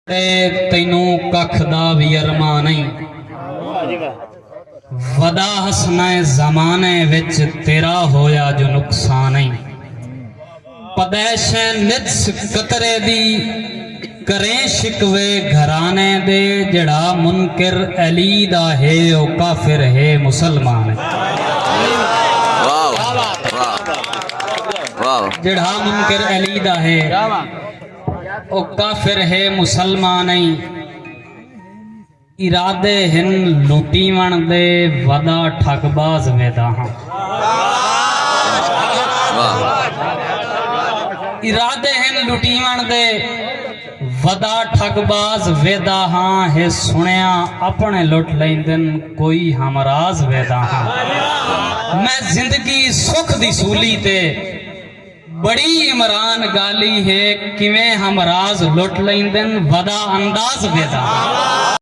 तैनू कख दा भी अरमा नहीं वदा हसना जमाने विच तेरा होया जो नुकसान नहीं पदैश निज कतरे दी करें शिकवे घराने दे जड़ा मुनकिर अली दा है ओ काफिर है मुसलमान जड़ा मुनकिर अली दा है ओ काफिर है मुसलमान इरादे हिन लुटीवण दे वदा ठगबाज वेदा हां इरादे हिन लुटीवण दे वदा ठगबाज वेदा हां है सुनिया अपने लुट लैंदन कोई हमराज वेदा हां मैं जिंदगी सुख दी सूली ते बड़ी इमरान गाली है किवें हमराज लुट लैंदन वदा अंदाज वेदा